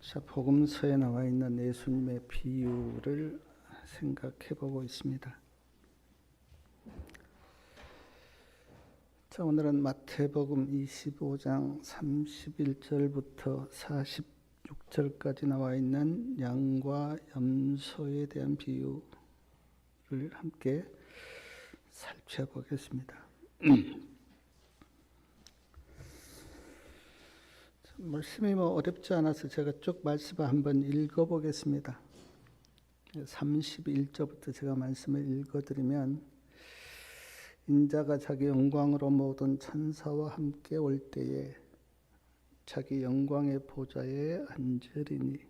자, 복음서에 나와 있는 예수님의 비유를 생각해 보고 있습니다. 자, 오늘은 마태복음 25장 31절부터 46절까지 나와 있는 양과 염소에 대한 비유를 함께 살펴보겠습니다. 말씀이 어렵지 않아서 제가 쭉 말씀을 한번 읽어보겠습니다. 31절부터 제가 말씀을 읽어드리면, 인자가 자기 영광으로 모든 천사와 함께 올 때에 자기 영광의 보좌에 앉으리니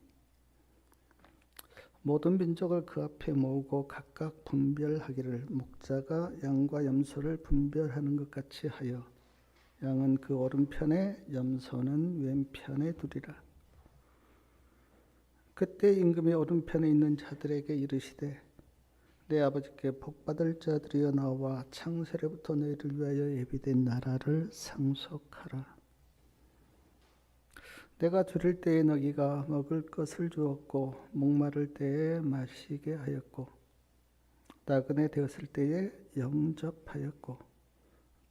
모든 민족을 그 앞에 모으고 각각 분별하기를 목자가 양과 염소를 분별하는 것 같이 하여 양은 그 오른편에 염소는 왼편에 두리라. 그때 임금이 오른편에 있는 자들에게 이르시되 내 아버지께 복받을 자들이여 나와 창세로부터 너희를 위하여 예비된 나라를 상속하라. 내가 줄일 때에 너희가 먹을 것을 주었고 목마를 때에 마시게 하였고 나그네 되었을 때에 영접하였고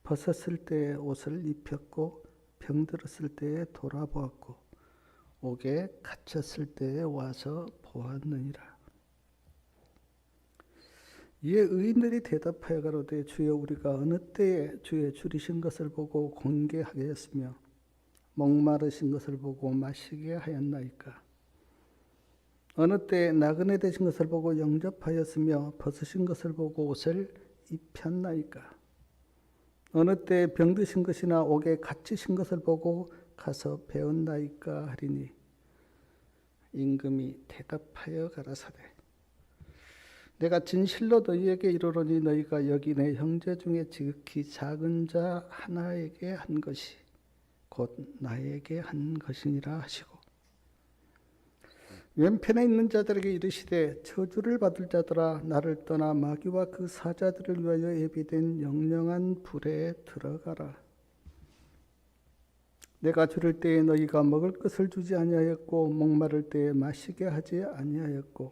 벗었을 때에 옷을 입혔고 병들었을 때에 돌아보았고 옥에 갇혔을 때에 와서 보았느니라. 이에 의인들이 대답하여 가로되 주여 우리가 어느 때에 주의 줄이신 것을 보고 공개하게 하였으며 목마르신 것을 보고 마시게 하였나이까. 어느 때에 나그네 되신 것을 보고 영접하였으며 벗으신 것을 보고 옷을 입혔나이까. 어느 때에 병드신 것이나 옥에 갇히신 것을 보고 가서 배웠나이까 하리니 임금이 대답하여 가라사대 내가 진실로 너희에게 이르노니 너희가 여기 내 형제 중에 지극히 작은 자 하나에게 한 것이 곧 나에게 한 것이니라 하시고 왼편에 있는 자들에게 이르시되 저주를 받을 자들아 나를 떠나 마귀와 그 사자들을 위하여 예비된 영영한 불에 들어가라. 내가 줄일 때에 너희가 먹을 것을 주지 아니하였고 목마를 때에 마시게 하지 아니하였고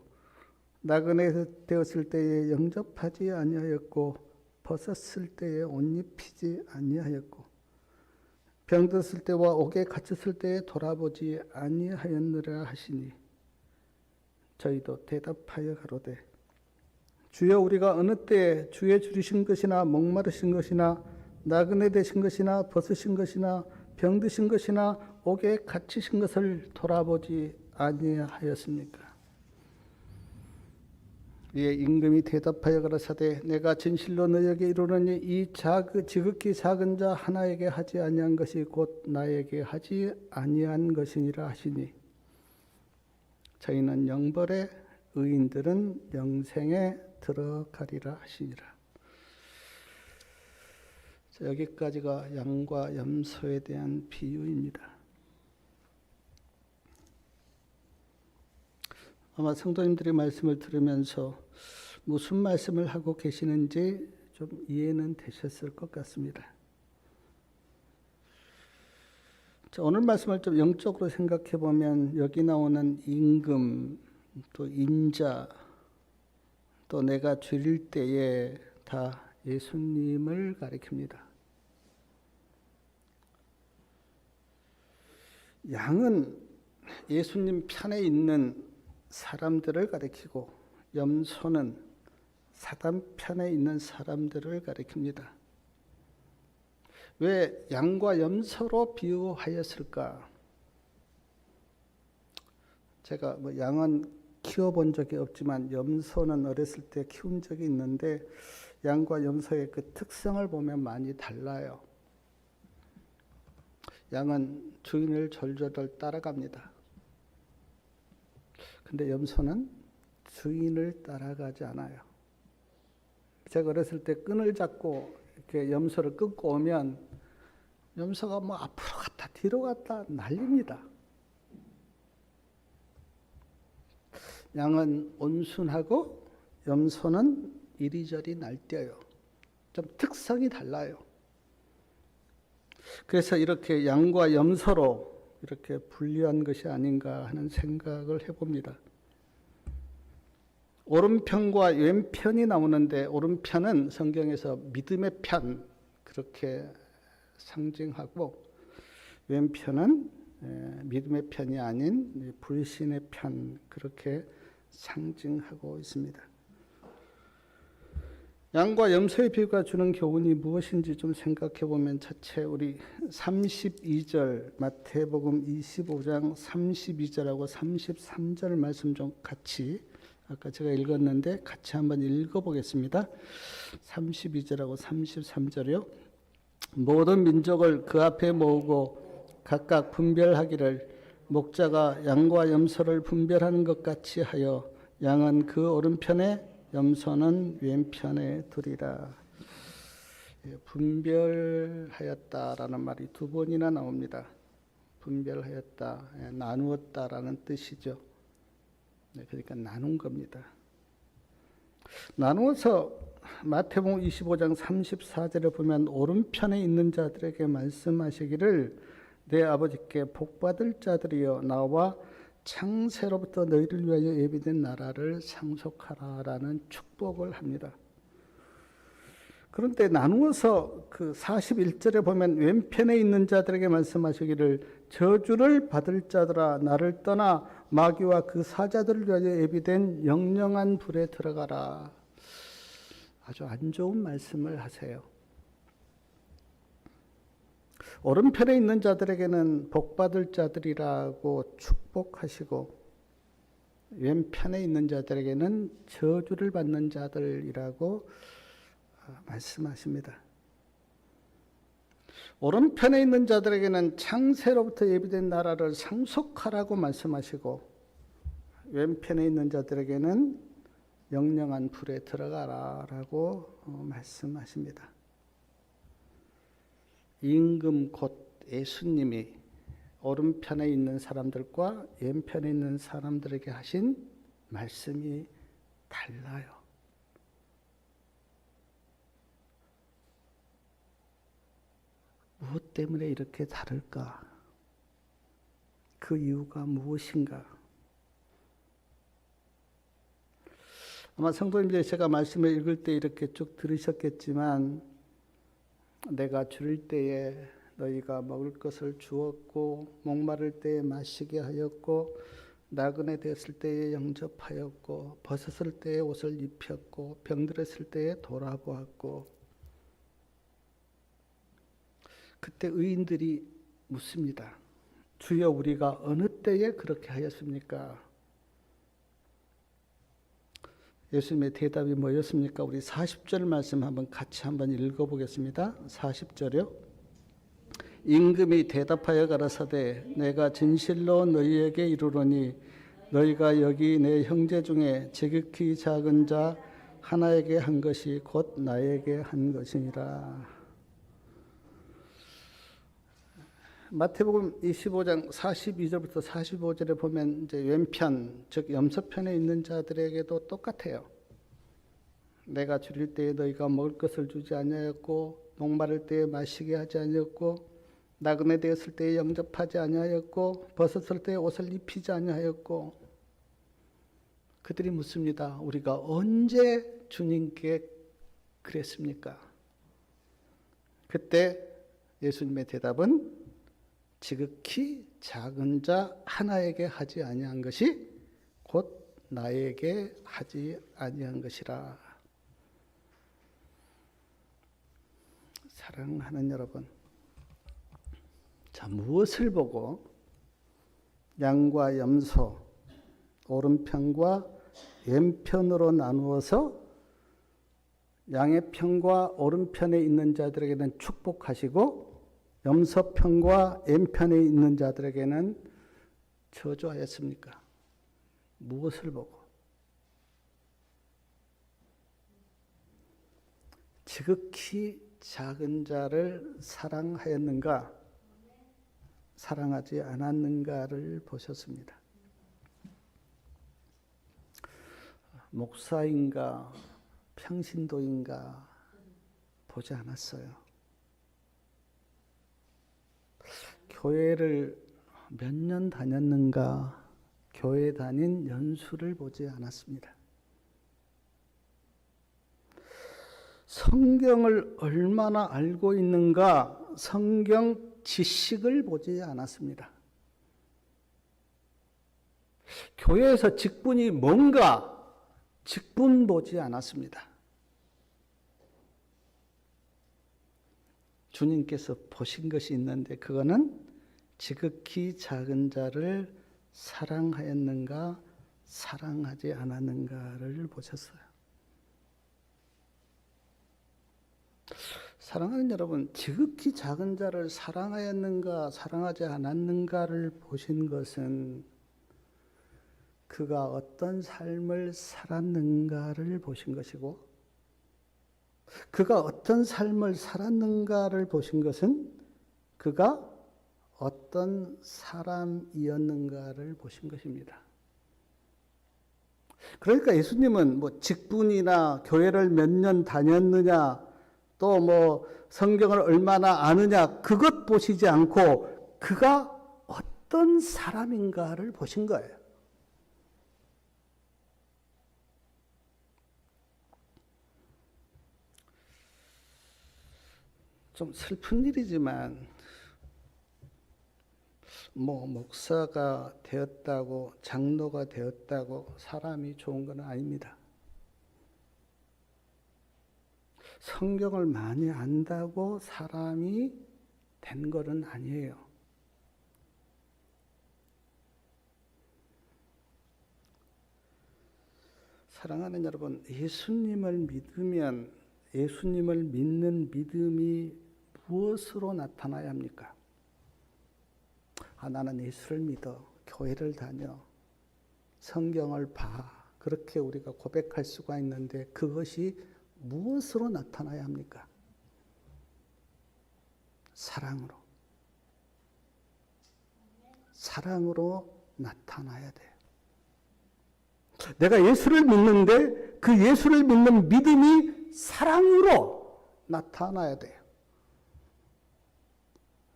나그네 되었을 때에 영접하지 아니하였고 벗었을 때에 옷 입히지 아니하였고 병들었을 때와 옥에 갇혔을 때에 돌아보지 아니하였느라 하시니 저희도 대답하여 가로되 주여 우리가 어느 때에 주의 줄이신 것이나 목마르신 것이나 나그네 되신 것이나 벗으신 것이나 병드신 것이나 옥에 갇히신 것을 돌아보지 아니하였습니까? 이에 임금이 대답하여 가라사대 내가 진실로 너희에게 이르노니 이 지극히 작은 자 하나에게 하지 아니한 것이 곧 나에게 하지 아니한 것이니라 하시니 저희는 영벌에 의인들은 영생에 들어가리라 하시니라. 자, 여기까지가 양과 염소에 대한 비유입니다. 아마 성도님들이 말씀을 들으면서 무슨 말씀을 하고 계시는지 좀 이해는 되셨을 것 같습니다. 자, 오늘 말씀을 좀 영적으로 생각해 보면 여기 나오는 임금, 또 인자, 또 내가 줄일 때에 다 예수님을 가리킵니다. 양은 예수님 편에 있는 사람들을 가리키고 염소는 사단 편에 있는 사람들을 가리킵니다. 왜 양과 염소로 비유하였을까? 제가 양은 키워본 적이 없지만 염소는 어렸을 때 키운 적이 있는데 양과 염소의 그 특성을 보면 많이 달라요. 양은 주인을 졸졸 따라갑니다. 근데 염소는 주인을 따라가지 않아요. 제가 어렸을 때 끈을 잡고 이렇게 염소를 끊고 오면 염소가 앞으로 갔다 뒤로 갔다 난립니다. 양은 온순하고 염소는 이리저리 날뛰어요. 좀 특성이 달라요. 그래서 이렇게 양과 염소로 이렇게 분리한 것이 아닌가 하는 생각을 해봅니다. 오른편과 왼편이 나오는데 오른편은 성경에서 믿음의 편 그렇게 상징하고 왼편은 믿음의 편이 아닌 불신의 편 그렇게 상징하고 있습니다. 양과 염소의 비유가 주는 교훈이 무엇인지 좀 생각해 보면 차체 우리 32절 마태복음 25장 32절하고 33절 말씀 좀 같이 아까 제가 읽었는데 같이 한번 읽어보겠습니다. 32절하고 33절이요. 모든 민족을 그 앞에 모으고 각각 분별하기를 목자가 양과 염소를 분별하는 것 같이 하여 양은 그 오른편에 염소는 왼편에 두리라. 분별하였다라는 말이 두 번이나 나옵니다. 분별하였다, 나누었다라는 뜻이죠. 그러니까 나눈 겁니다. 나누어서 마태복음 25장 34절에 보면 오른편에 있는 자들에게 말씀하시기를 내 아버지께 복받을 자들이여 나와 창세로부터 너희를 위하여 예비된 나라를 상속하라라는 축복을 합니다. 그런데 나누어서 그 41절에 보면 왼편에 있는 자들에게 말씀하시기를 저주를 받을 자들아 나를 떠나 마귀와 그 사자들을 위하여 예비된 영영한 불에 들어가라. 아주 안 좋은 말씀을 하세요. 오른편에 있는 자들에게는 복받을 자들이라고 축복하시고 왼편에 있는 자들에게는 저주를 받는 자들이라고 말씀하십니다. 오른편에 있는 자들에게는 창세로부터 예비된 나라를 상속하라고 말씀하시고 왼편에 있는 자들에게는 영영한 불에 들어가라라고 말씀하십니다. 임금 곧 예수님이 오른편에 있는 사람들과 왼편에 있는 사람들에게 하신 말씀이 달라요. 무엇 때문에 이렇게 다를까? 그 이유가 무엇인가? 아마 성도님들이 제가 말씀을 읽을 때 이렇게 쭉 들으셨겠지만 내가 줄일 때에 너희가 먹을 것을 주었고 목마를 때에 마시게 하였고 나그네 되었을 때에 영접하였고 벗었을 때에 옷을 입혔고 병들었을 때에 돌아보았고 그때 의인들이 묻습니다. 주여 우리가 어느 때에 그렇게 하였습니까? 예수님의 대답이 뭐였습니까? 우리 40절 말씀 같이 한번 읽어보겠습니다. 40절이요. 임금이 대답하여 가라사대 내가 진실로 너희에게 이르노니 너희가 여기 내 형제 중에 지극히 작은 자 하나에게 한 것이 곧 나에게 한 것이니라. 마태복음 25장 42절부터 45절에 보면 이제 왼편, 즉 염소편에 있는 자들에게도 똑같아요. 내가 줄일 때에 너희가 먹을 것을 주지 아니하였고 목마를 때에 마시게 하지 아니하였고 나그네 되었을 때에 영접하지 아니하였고 벗었을 때에 옷을 입히지 아니하였고 그들이 묻습니다. 우리가 언제 주님께 그랬습니까? 그때 예수님의 대답은 지극히 작은 자 하나에게 하지 아니한 것이 곧 나에게 하지 아니한 것이라. 사랑하는 여러분, 자 무엇을 보고 양과 염소 오른편과 왼편으로 나누어서 양의 편과 오른편에 있는 자들에게는 축복하시고 염소편과 왼편에 있는 자들에게는 저주하였습니까? 무엇을 보고? 지극히 작은 자를 사랑하였는가? 사랑하지 않았는가를 보셨습니다. 목사인가? 평신도인가? 보지 않았어요. 교회를 몇 년 다녔는가, 교회 다닌 연수를 보지 않았습니다. 성경을 얼마나 알고 있는가, 성경 지식을 보지 않았습니다. 교회에서 직분이 뭔가, 직분 보지 않았습니다. 주님께서 보신 것이 있는데 그거는 지극히 작은 자를 사랑하였는가 사랑하지 않았는가를 보셨어요. 사랑하는 여러분, 지극히 작은 자를 사랑하였는가 사랑하지 않았는가를 보신 것은 그가 어떤 삶을 살았는가를 보신 것이고, 그가 어떤 삶을 살았는가를 보신 것은 그가 어떤 사람이었는가를 보신 것입니다. 그러니까 예수님은 뭐 직분이나 교회를 몇 년 다녔느냐, 또 뭐 성경을 얼마나 아느냐, 그것 보시지 않고 그가 어떤 사람인가를 보신 거예요. 좀 슬픈 일이지만 뭐 목사가 되었다고, 장로가 되었다고 사람이 좋은 건 아닙니다. 성경을 많이 안다고 사람이 된 것은 아니에요. 사랑하는 여러분, 예수님을 믿으면 예수님을 믿는 믿음이 무엇으로 나타나야 합니까? 나는 예수를 믿어, 교회를 다녀, 성경을 봐, 그렇게 우리가 고백할 수가 있는데 그것이 무엇으로 나타나야 합니까? 사랑으로. 사랑으로 나타나야 돼요. 내가 예수를 믿는데 그 예수를 믿는 믿음이 사랑으로 나타나야 돼요.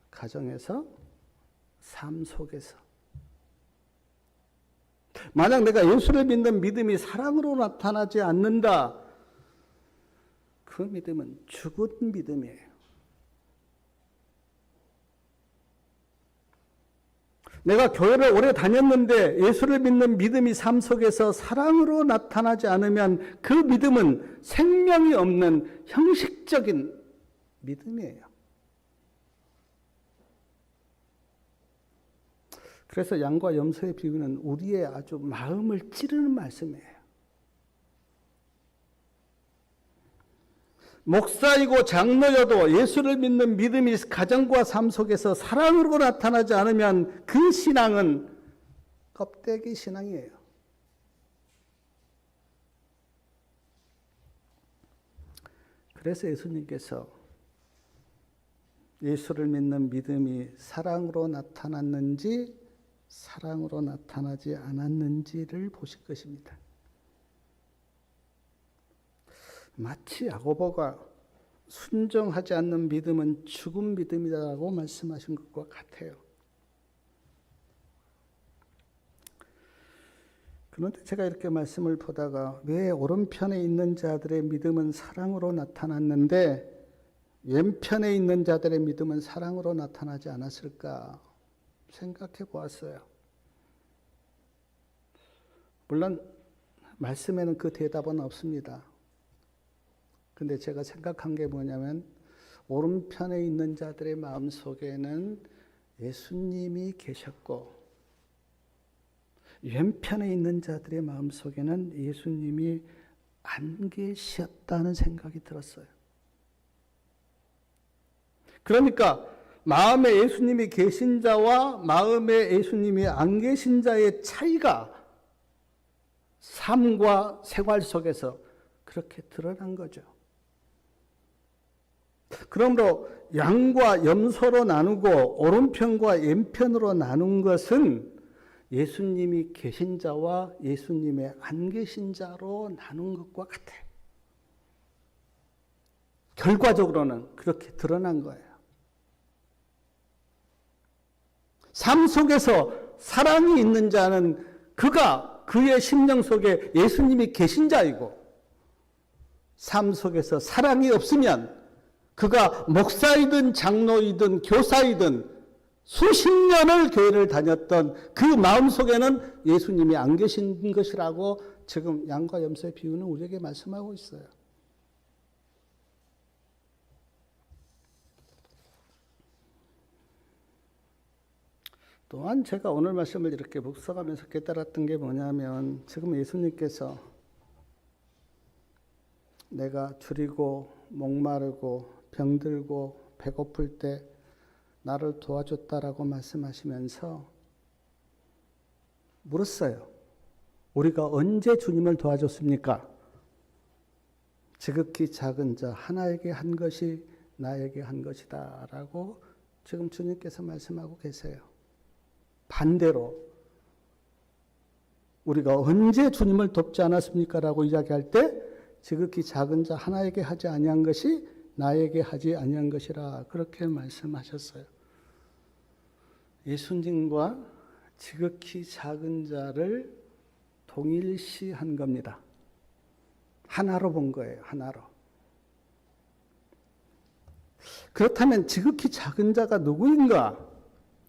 가정에서, 삶 속에서. 만약 내가 예수를 믿는 믿음이 사랑으로 나타나지 않는다, 그 믿음은 죽은 믿음이에요. 내가 교회를 오래 다녔는데 예수를 믿는 믿음이 삶 속에서 사랑으로 나타나지 않으면 그 믿음은 생명이 없는 형식적인 믿음이에요. 그래서 양과 염소의 비유는 우리의 아주 마음을 찌르는 말씀이에요. 목사이고 장로여도 예수를 믿는 믿음이 가정과 삶 속에서 사랑으로 나타나지 않으면 그 신앙은 껍데기 신앙이에요. 그래서 예수님께서 예수를 믿는 믿음이 사랑으로 나타났는지 사랑으로 나타나지 않았는지를 보실 것입니다. 마치 야고보가 순종하지 않는 믿음은 죽은 믿음이라고 말씀하신 것과 같아요. 그런데 제가 이렇게 말씀을 보다가 왜 오른편에 있는 자들의 믿음은 사랑으로 나타났는데 왼편에 있는 자들의 믿음은 사랑으로 나타나지 않았을까 생각해 보았어요. 물론 말씀에는 그 대답은 없습니다. 근데 제가 생각한 게 뭐냐면 오른편에 있는 자들의 마음속에는 예수님이 계셨고 왼편에 있는 자들의 마음속에는 예수님이 안 계셨다는 생각이 들었어요. 그러니까 마음에 예수님이 계신 자와 마음에 예수님이 안 계신 자의 차이가 삶과 생활 속에서 그렇게 드러난 거죠. 그러므로 양과 염소로 나누고 오른편과 왼편으로 나눈 것은 예수님이 계신 자와 예수님의 안 계신 자로 나눈 것과 같아요. 결과적으로는 그렇게 드러난 거예요. 삶 속에서 사랑이 있는 자는 그의 심령 속에 예수님이 계신 자이고, 삶 속에서 사랑이 없으면 그가 목사이든 장로이든 교사이든 수십 년을 교회를 다녔던 그 마음 속에는 예수님이 안 계신 것이라고 지금 양과 염소의 비유는 우리에게 말씀하고 있어요. 또한 제가 오늘 말씀을 이렇게 묵상하면서 깨달았던 게 뭐냐면, 지금 예수님께서 내가 줄이고 목마르고 병들고 배고플 때 나를 도와줬다라고 말씀하시면서 물었어요. 우리가 언제 주님을 도와줬습니까? 지극히 작은 자 하나에게 한 것이 나에게 한 것이다 라고 지금 주님께서 말씀하고 계세요. 반대로 우리가 언제 주님을 돕지 않았습니까? 라고 이야기할 때 지극히 작은 자 하나에게 하지 아니한 것이 나에게 하지 아니한 것이라 그렇게 말씀하셨어요. 예수님과 지극히 작은 자를 동일시한 겁니다. 하나로 본 거예요. 하나로. 그렇다면 지극히 작은 자가 누구인가?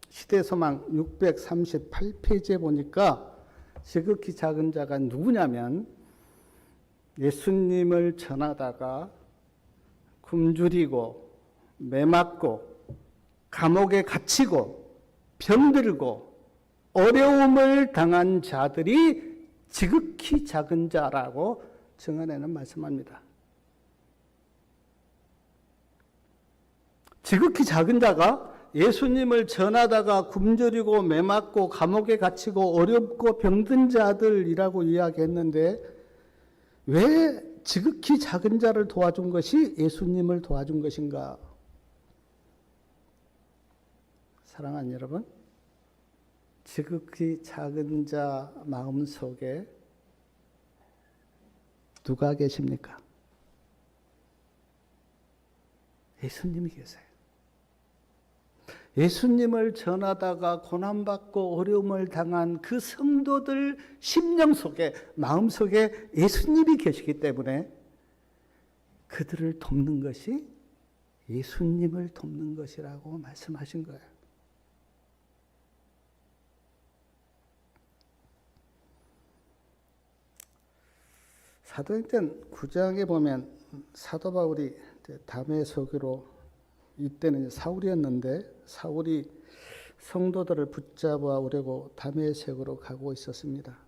시대소망 638페이지에 보니까 지극히 작은 자가 누구냐면, 예수님을 전하다가 굶주리고 매맞고 감옥에 갇히고 병들고 어려움을 당한 자들이 지극히 작은 자라고 증언에는 말씀합니다. 지극히 작은 자가 예수님을 전하다가 굶주리고 매맞고 감옥에 갇히고 어렵고 병든 자들이라고 이야기했는데, 왜 지극히 작은 자를 도와준 것이 예수님을 도와준 것인가? 사랑하는 여러분, 지극히 작은 자 마음속에 누가 계십니까? 예수님이 계세요. 예수님을 전하다가 고난받고 어려움을 당한 그 성도들 심령 속에, 마음 속에 예수님이 계시기 때문에 그들을 돕는 것이 예수님을 돕는 것이라고 말씀하신 거예요. 사도행전 9장에 보면 사도 바울이 다메섹으로, 이때는 사울이었는데 사울이 성도들을 붙잡아 오려고 다메섹으로 가고 있었습니다.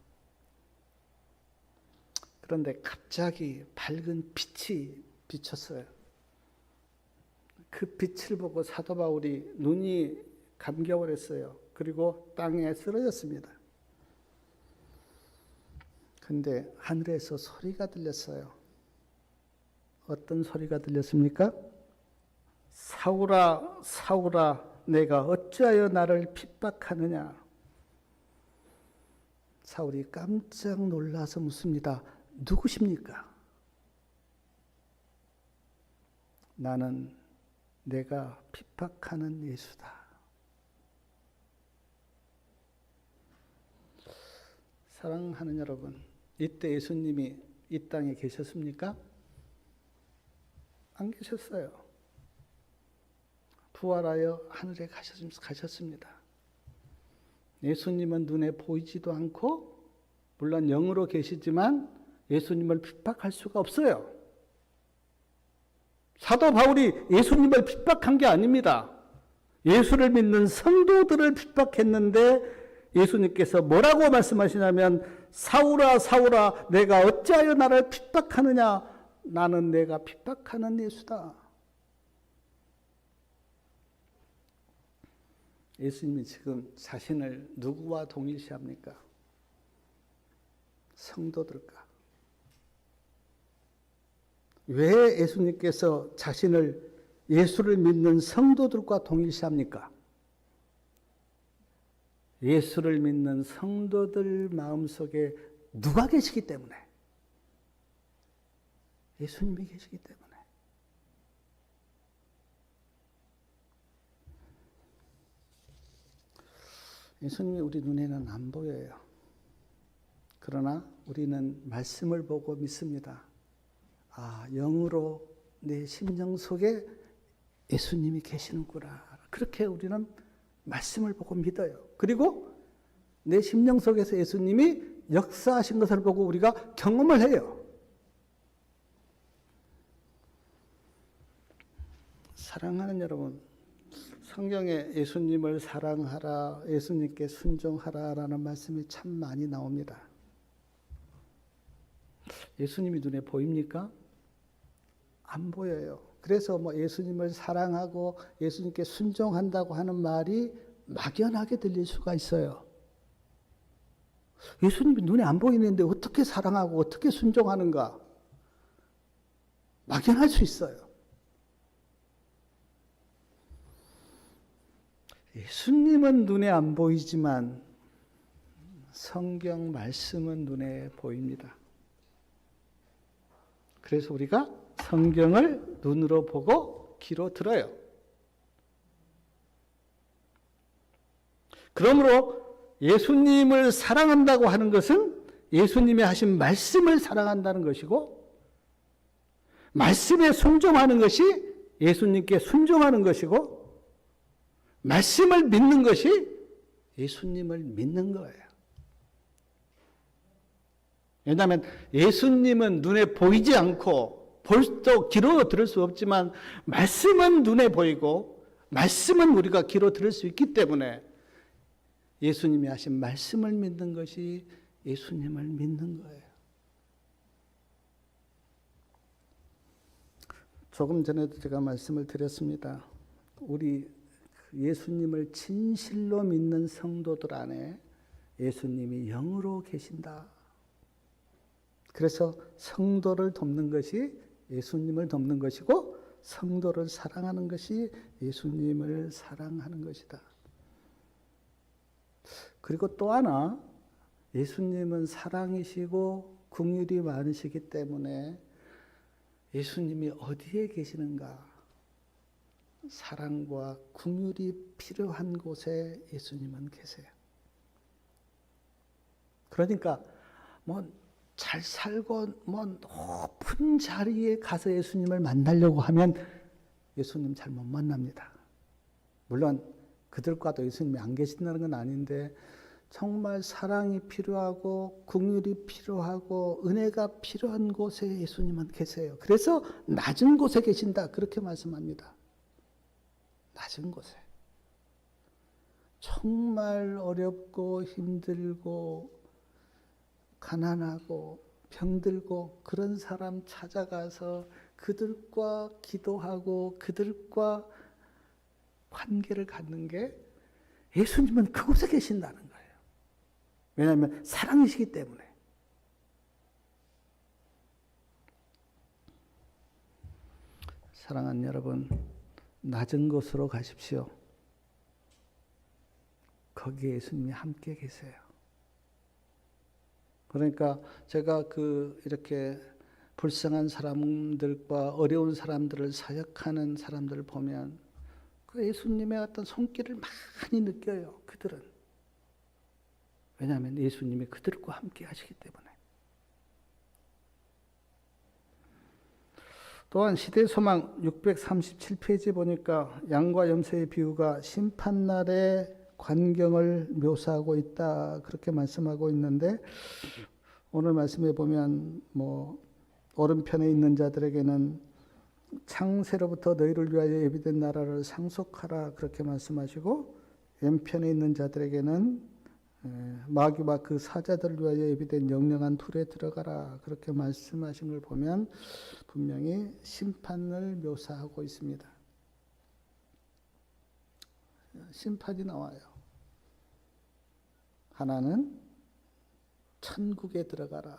그런데 갑자기 밝은 빛이 비쳤어요. 그 빛을 보고 사도 바울이 눈이 감겨버렸어요. 그리고 땅에 쓰러졌습니다. 근데 하늘에서 소리가 들렸어요. 어떤 소리가 들렸습니까? 사울아, 사울아, 내가 어찌하여 나를 핍박하느냐? 사울이 깜짝 놀라서 묻습니다. 누구십니까? 나는 내가 핍박하는 예수다. 사랑하는 여러분, 이때 예수님이 이 땅에 계셨습니까? 안 계셨어요. 부활하여 하늘에 가셨습니다. 예수님은 눈에 보이지도 않고, 물론 영으로 계시지만 예수님을 핍박할 수가 없어요. 사도 바울이 예수님을 핍박한 게 아닙니다. 예수를 믿는 성도들을 핍박했는데 예수님께서 뭐라고 말씀하시냐면, 사울아, 사울아, 내가 어찌하여 나를 핍박하느냐? 나는 내가 핍박하는 예수다. 예수님이 지금 자신을 누구와 동일시합니까? 성도들과. 왜 예수님께서 자신을 예수를 믿는 성도들과 동일시합니까? 예수를 믿는 성도들 마음속에 누가 계시기 때문에, 예수님이 계시기 때문에. 예수님이 우리 눈에는 안 보여요. 그러나 우리는 말씀을 보고 믿습니다. 아, 영으로 내 심령 속에 예수님이 계시는구나. 그렇게 우리는 말씀을 보고 믿어요. 그리고 내 심령 속에서 예수님이 역사하신 것을 보고 우리가 경험을 해요. 사랑하는 여러분, 성경에 예수님을 사랑하라, 예수님께 순종하라라는 말씀이 참 많이 나옵니다. 예수님이 눈에 보입니까? 안 보여요. 그래서 뭐 예수님을 사랑하고 예수님께 순종한다고 하는 말이 막연하게 들릴 수가 있어요. 예수님이 눈에 안 보이는데 어떻게 사랑하고 어떻게 순종하는가? 막연할 수 있어요. 예수님은 눈에 안 보이지만 성경 말씀은 눈에 보입니다. 그래서 우리가 성경을 눈으로 보고 귀로 들어요. 그러므로 예수님을 사랑한다고 하는 것은 예수님이 하신 말씀을 사랑한다는 것이고, 말씀에 순종하는 것이 예수님께 순종하는 것이고, 말씀을 믿는 것이 예수님을 믿는 거예요. 왜냐하면 예수님은 눈에 보이지 않고 볼도 귀로 들을 수 없지만 말씀은 눈에 보이고 말씀은 우리가 귀로 들을 수 있기 때문에 예수님이 하신 말씀을 믿는 것이 예수님을 믿는 거예요. 조금 전에도 제가 말씀을 드렸습니다. 우리 예수님을 진실로 믿는 성도들 안에 예수님이 영으로 계신다. 그래서 성도를 돕는 것이 예수님을 돕는 것이고, 성도를 사랑하는 것이 예수님을 사랑하는 것이다. 그리고 또 하나, 예수님은 사랑이시고 긍휼이 많으시기 때문에 예수님이 어디에 계시는가? 사랑과 긍휼이 필요한 곳에 예수님은 계세요. 그러니까 잘 살고 높은 자리에 가서 예수님을 만나려고 하면 예수님 잘 못 만납니다. 물론 그들과도 예수님이 안 계신다는 건 아닌데, 정말 사랑이 필요하고 긍휼이 필요하고 은혜가 필요한 곳에 예수님은 계세요. 그래서 낮은 곳에 계신다, 그렇게 말씀합니다. 낮은 곳에. 정말 어렵고 힘들고 가난하고 병들고 그런 사람 찾아가서 그들과 기도하고 그들과 관계를 갖는 게, 예수님은 그곳에 계신다는 거예요. 왜냐하면 사랑이시기 때문에. 사랑하는 여러분, 낮은 곳으로 가십시오. 거기에 예수님이 함께 계세요. 그러니까 제가 이렇게 불쌍한 사람들과 어려운 사람들을 사역하는 사람들을 보면 그 예수님의 어떤 손길을 많이 느껴요. 그들은. 왜냐하면 예수님이 그들과 함께 하시기 때문에. 또한 시대소망 637페이지 보니까 양과 염소의 비유가 심판날의 관경을 묘사하고 있다, 그렇게 말씀하고 있는데, 오늘 말씀에 보면 오른편에 있는 자들에게는 창세로부터 너희를 위하여 예비된 나라를 상속하라, 그렇게 말씀하시고, 왼편에 있는 자들에게는 마귀와 그 사자들을 위하여 예비된 영영한 틀에 들어가라, 그렇게 말씀하신 걸 보면 분명히 심판을 묘사하고 있습니다. 심판이 나와요. 하나는 천국에 들어가라,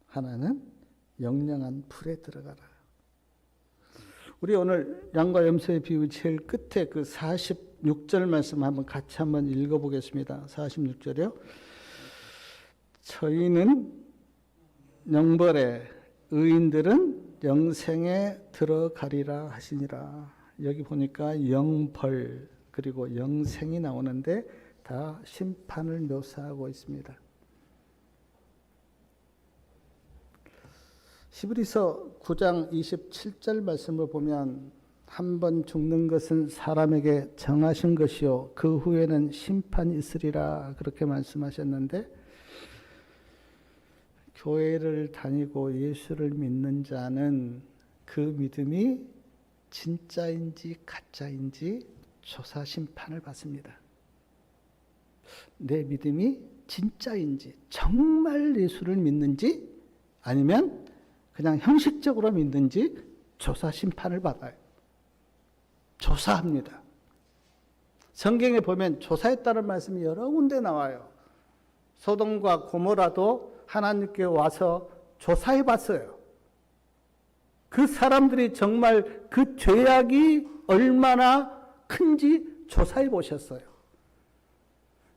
하나는 영영한 풀에 들어가라. 우리 오늘 양과 염소의 비유 제일 끝에 그 46절 말씀 같이 한번 읽어보겠습니다. 46절이요. 저희는 영벌에, 의인들은 영생에 들어가리라 하시니라. 여기 보니까 영벌 그리고 영생이 나오는데, 다 심판을 묘사하고 있습니다. 히브리서 9장 27절 말씀을 보면 한 번 죽는 것은 사람에게 정하신 것이요 그 후에는 심판이 있으리라 그렇게 말씀하셨는데, 교회를 다니고 예수를 믿는 자는 그 믿음이 진짜인지 가짜인지 조사 심판을 받습니다. 내 믿음이 진짜인지, 정말 예수를 믿는지, 아니면 그냥 형식적으로 믿는지 조사 심판을 받아요. 조사합니다. 성경에 보면 조사했다는 말씀이 여러 군데 나와요. 소돔과 고모라도 하나님께 와서 조사해 봤어요. 그 사람들이 정말 그 죄악이 얼마나 큰지 조사해 보셨어요.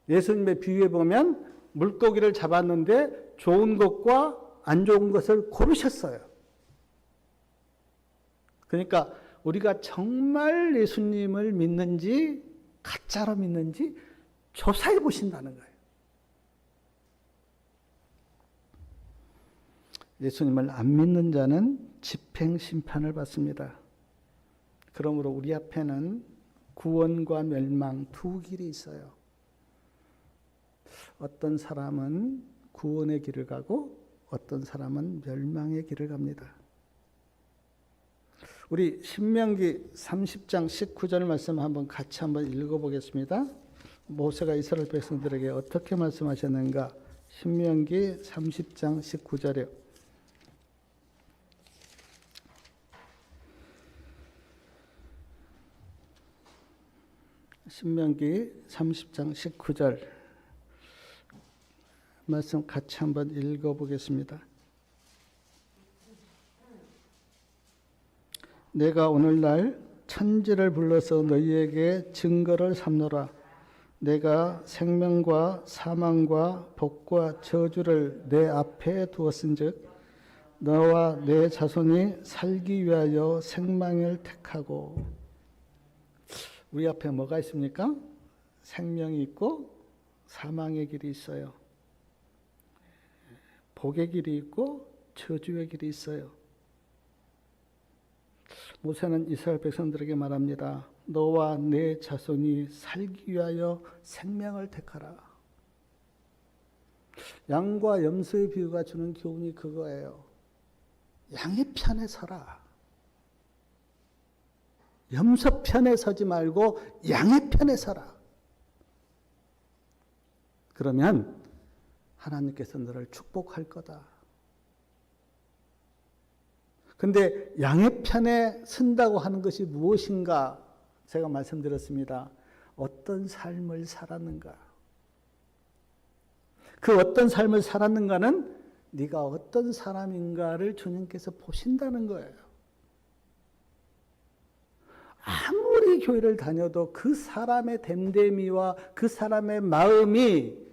예수님의 비유에 보면 물고기를 잡았는데 좋은 것과 안 좋은 것을 고르셨어요. 그러니까 우리가 정말 예수님을 믿는지 가짜로 믿는지 조사해 보신다는 거예요. 예수님을 안 믿는 자는 집행 심판을 받습니다. 그러므로 우리 앞에는 구원과 멸망 두 길이 있어요. 어떤 사람은 구원의 길을 가고 어떤 사람은 멸망의 길을 갑니다. 우리 신명기 30장 19절 말씀 같이 한번 읽어보겠습니다. 모세가 이스라엘 백성들에게 어떻게 말씀하셨는가? 신명기 30장 19절에 신명기 30장 19절 말씀 같이 한번 읽어보겠습니다. 내가 오늘날 천지를 불러서 너희에게 증거를 삼노라. 내가 생명과 사망과 복과 저주를 내 앞에 두었은즉 너와 내 자손이 살기 위하여 생명을 택하고. 우리 앞에 뭐가 있습니까? 생명이 있고 사망의 길이 있어요. 복의 길이 있고 저주의 길이 있어요. 모세는 이스라엘 백성들에게 말합니다. 너와 내 자손이 살기 위하여 생명을 택하라. 양과 염소의 비유가 주는 교훈이 그거예요. 양의 편에 서라. 염소 편에 서지 말고 양의 편에 서라. 그러면 하나님께서 너를 축복할 거다. 근데 양의 편에 선다고 하는 것이 무엇인가? 제가 말씀드렸습니다. 어떤 삶을 살았는가? 그 어떤 삶을 살았는가는 네가 어떤 사람인가를 주님께서 보신다는 거예요. 아무리 교회를 다녀도 그 사람의 됨됨이와 그 사람의 마음이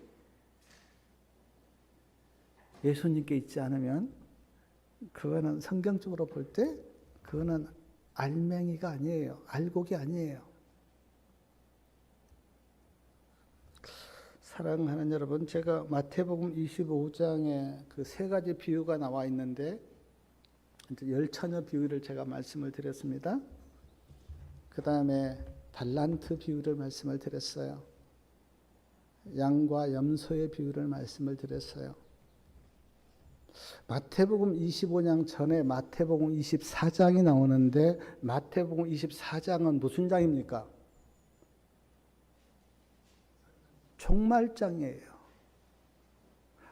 예수님께 있지 않으면 그거는 성경적으로 볼 때 그거는 알맹이가 아니에요. 알곡이 아니에요. 사랑하는 여러분, 제가 마태복음 25장에 그 세 가지 비유가 나와 있는데 열처녀 비유를 제가 말씀을 드렸습니다. 그 다음에 달란트 비유를 말씀을 드렸어요. 양과 염소의 비유를 말씀을 드렸어요. 마태복음 25장 전에 마태복음 24장이 나오는데 마태복음 24장은 무슨 장입니까? 종말장이에요.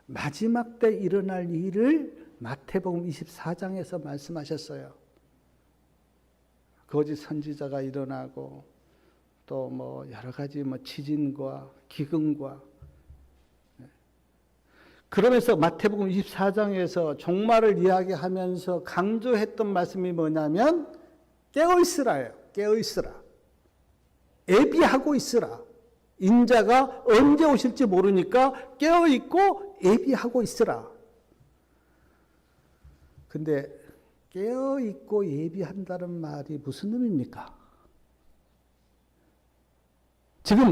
마지막 때 일어날 일을 마태복음 24장에서 말씀하셨어요. 거짓 선지자가 일어나고 또 뭐 여러 가지 지진과 기근과, 그러면서 마태복음 24장에서 종말을 이야기하면서 강조했던 말씀이 뭐냐면 깨어있으라예요. 깨어있으라. 예비하고 있으라. 인자가 언제 오실지 모르니까 깨어있고 예비하고 있으라. 근데 깨어있고 예비한다는 말이 무슨 의미입니까? 지금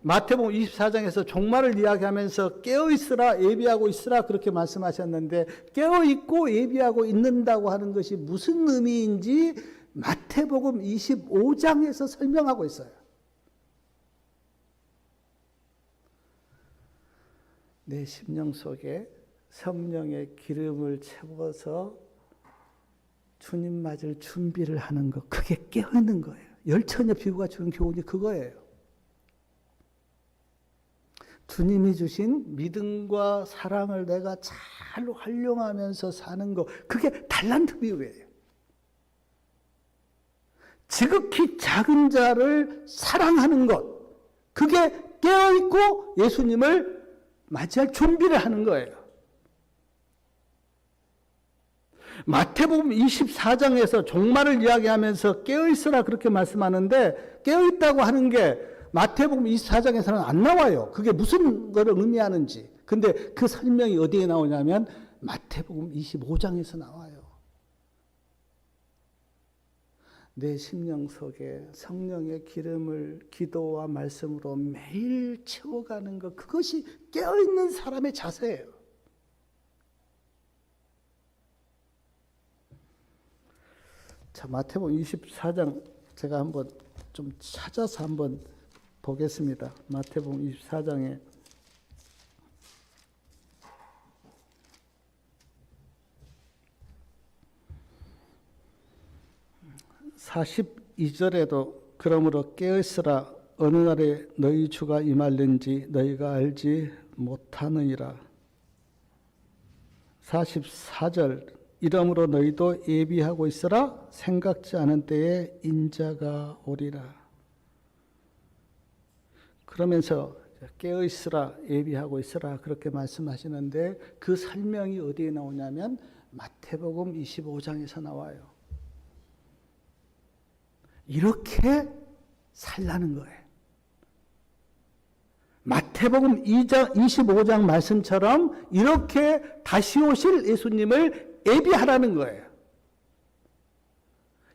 마태복음 24장에서 종말을 이야기하면서 깨어있으라 예비하고 있으라 그렇게 말씀하셨는데 깨어있고 예비하고 있는다고 하는 것이 무슨 의미인지 마태복음 25장에서 설명하고 있어요. 내 심령 속에 성령의 기름을 채워서 주님 맞을 준비를 하는 것, 그게 깨어있는 거예요. 열처녀 비유가 주는 교훈이 그거예요. 주님이 주신 믿음과 사랑을 내가 잘 활용하면서 사는 것, 그게 달란트 비유예요. 지극히 작은 자를 사랑하는 것, 그게 깨어있고 예수님을 맞이할 준비를 하는 거예요. 마태복음 24장에서 종말을 이야기하면서 깨어있으라 그렇게 말씀하는데 깨어있다고 하는 게 마태복음 24장에서는 안 나와요. 그게 무슨 거를 의미하는지. 근데 그 설명이 어디에 나오냐면 마태복음 25장에서 나와요. 내 심령 속에 성령의 기름을 기도와 말씀으로 매일 채워가는 것, 그것이 깨어있는 사람의 자세예요. 자, 마태복음 24장 제가 한번 좀 찾아서 한번 보겠습니다. 마태복음 24장에 42절에도 그러므로 깨어있으라 어느 날에 너희 주가 임할는지 너희가 알지 못하느니라. 44절 이러므로 너희도 예비하고 있으라 생각지 않은 때에 인자가 오리라. 그러면서 깨어있으라 예비하고 있으라 그렇게 말씀하시는데 그 설명이 어디에 나오냐면 마태복음 25장에서 나와요. 이렇게 살라는 거예요. 마태복음 25장 말씀처럼 이렇게 다시 오실 예수님을 예비하라는 거예요.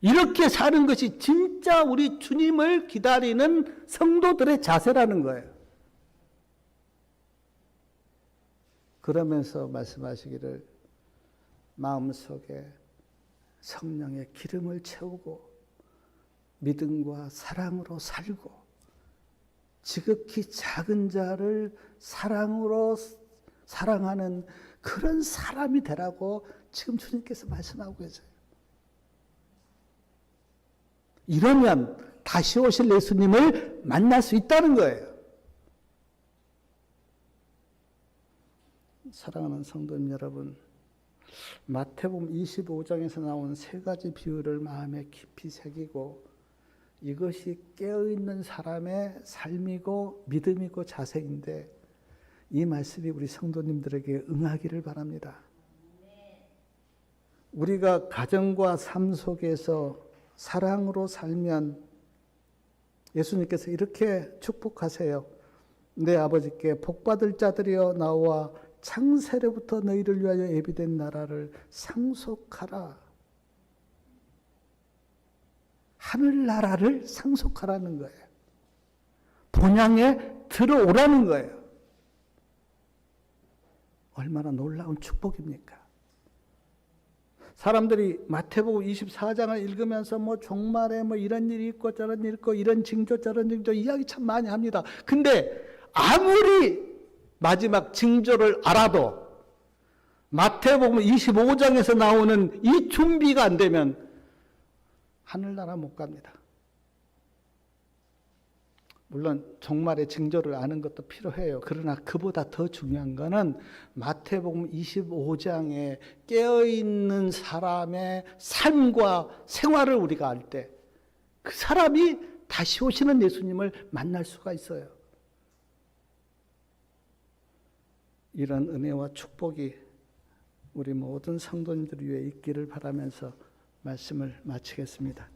이렇게 사는 것이 진짜 우리 주님을 기다리는 성도들의 자세라는 거예요. 그러면서 말씀하시기를 마음속에 성령의 기름을 채우고 믿음과 사랑으로 살고 지극히 작은 자를 사랑으로 사랑하는 그런 사람이 되라고 지금 주님께서 말씀하고 계세요. 이러면 다시 오실 예수님을 만날 수 있다는 거예요. 사랑하는 성도님 여러분, 마태복음 25장에서 나온 세 가지 비유를 마음에 깊이 새기고 이것이 깨어있는 사람의 삶이고 믿음이고 자세인데 이 말씀이 우리 성도님들에게 응하기를 바랍니다. 우리가 가정과 삶 속에서 사랑으로 살면 예수님께서 이렇게 축복하세요. 내 아버지께 복받을 자들이여 나와 창세로부터 너희를 위하여 예비된 나라를 상속하라. 하늘나라를 상속하라는 거예요. 본향에 들어오라는 거예요. 얼마나 놀라운 축복입니까? 사람들이 마태복음 24장을 읽으면서 종말에 이런 일이 있고 저런 일이 있고 이런 징조 저런 징조 이야기 참 많이 합니다. 근데 아무리 마지막 징조를 알아도 마태복음 25장에서 나오는 이 준비가 안 되면 하늘나라 못 갑니다. 물론 종말의 징조를 아는 것도 필요해요. 그러나 그보다 더 중요한 것은 마태복음 25장에 깨어있는 사람의 삶과 생활을 우리가 알 때 그 사람이 다시 오시는 예수님을 만날 수가 있어요. 이런 은혜와 축복이 우리 모든 성도님들 위해 있기를 바라면서 말씀을 마치겠습니다.